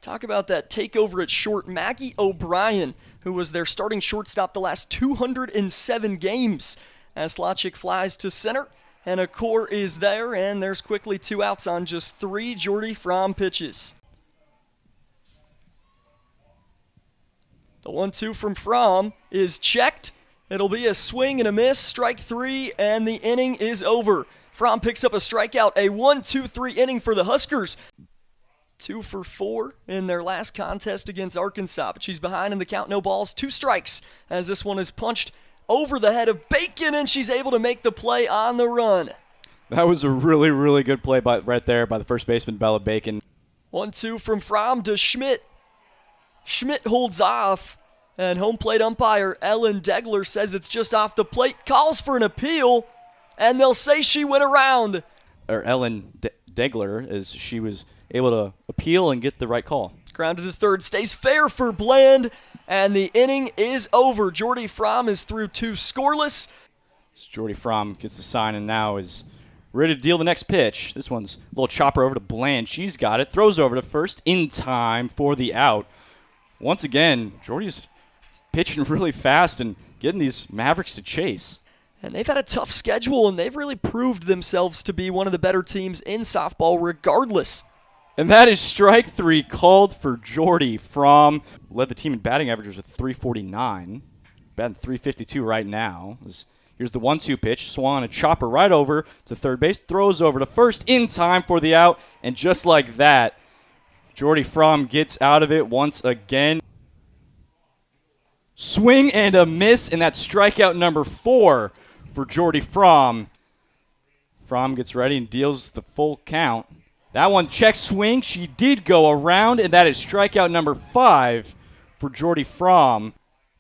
Talk about that takeover at short. Maggie O'Brien, who was their starting shortstop the last 207 games. As Slotchick flies to center, and a core is there, and there's quickly 2 outs on just 3 Jordyn Frahm pitches. The 1-2 from Frahm is checked. It'll be a swing and a miss, strike 3, and the inning is over. Frahm picks up a strikeout, a 1-2-3 inning for the Huskers. 2 for 4 in their last contest against Arkansas, but she's behind in the count, no balls, 2 strikes, as this one is punched over the head of Bacon, and she's able to make the play on the run. That was a really, really good play right there by the first baseman, Bella Bacon. 1-2 from Frahm to Schmidt. Schmidt holds off, and home plate umpire Ellen Degler says it's just off the plate, calls for an appeal, and they'll say she went around. Or Ellen Degler, as she was able to appeal and get the right call. Grounded to third, stays fair for Bland, and the inning is over. Jordyn Frahm is through 2 scoreless. Jordyn Frahm gets the sign and now is ready to deal the next pitch. This one's a little chopper over to Bland. She's got it. Throws over to first in time for the out. Once again, Jordyn's pitching really fast and getting these Mavericks to chase. And they've had a tough schedule, and they've really proved themselves to be one of the better teams in softball regardless. And that is strike 3 called for Jordyn Frahm. Led the team in batting averages with 349. Batting 352 right now. Here's the 1-2 pitch. Swung a chopper right over to third base. Throws over to first in time for the out. And just like that, Jordyn Frahm gets out of it once again. Swing and a miss, and that's strikeout number 4 for Jordyn Frahm. Frahm gets ready and deals the full count. That one check swing. She did go around, and that is strikeout number 5 for Jordyn Frahm.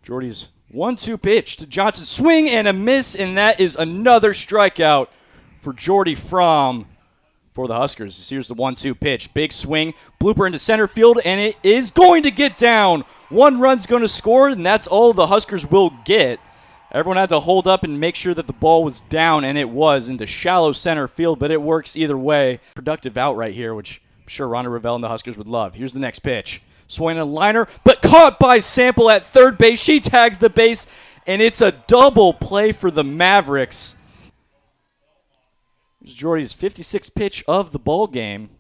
Jordyn's 1-2 pitch to Johnson. Swing and a miss, and that is another strikeout for Jordyn Frahm for the Huskers. Here's the 1-2 pitch. Big swing. Blooper into center field, and it is going to get down. 1 run's going to score, and that's all the Huskers will get. Everyone had to hold up and make sure that the ball was down, and it was into shallow center field, but it works either way. Productive out right here, which I'm sure Rhonda Revelle and the Huskers would love. Here's the next pitch. Swing a liner, but caught by Sample at third base. She tags the base, and it's a double play for the Mavericks. Here's Jordyn's 56th pitch of the ball game.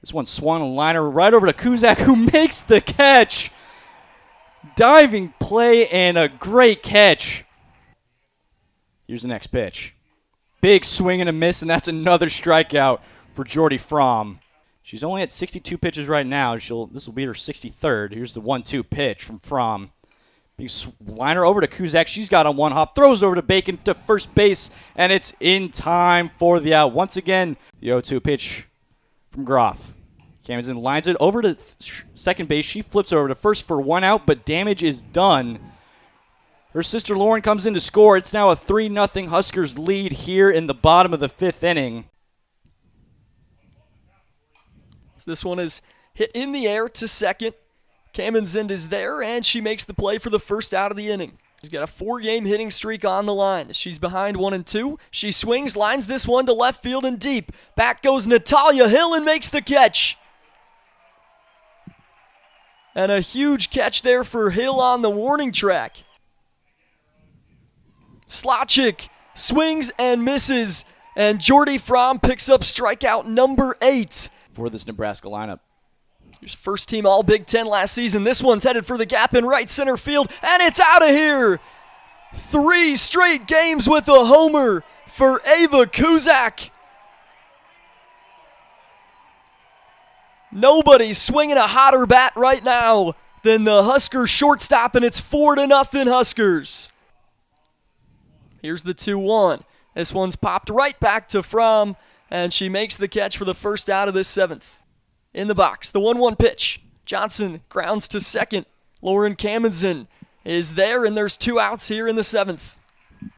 This one swung a liner right over to Kuszak, who makes the catch. Diving play and a great catch. Here's the next pitch. Big swing and a miss, and that's another strikeout for Jordyn Frahm. She's only at 62 pitches right now. This will be her 63rd. Here's the 1-2 pitch from Frahm. Big liner over to Kuszak. She's got on 1 hop. Throws over to Bacon to first base, and it's in time for the out. Once again, the 0-2 pitch from Groff. Camenzind lines it over to second base. She flips over to first for 1 out, but damage is done. Her sister Lauren comes in to score. It's now a 3-0 Huskers lead here in the bottom of the 5th inning. So this one is hit in the air to second. Camenzind is there, and she makes the play for the first out of the inning. She's got a 4-game hitting streak on the line. She's behind 1-2. She swings, lines this one to left field and deep. Back goes Natalia Hill and makes the catch. And a huge catch there for Hill on the warning track. Slotchick swings and misses, and Jordyn Frahm picks up strikeout number 8 for this Nebraska lineup. Here's first team All Big Ten last season. This one's headed for the gap in right center field, and it's out of here. 3 straight games with a homer for Ava Kuszak. Nobody's swinging a hotter bat right now than the Huskers shortstop, and it's 4-0 Huskers. Here's the 2-1. This one's popped right back to Frahm, and she makes the catch for the first out of this 7th. In the box, the 1-1 pitch. Johnson grounds to second. Lauren Camenzind is there, and there's 2 outs here in the 7th.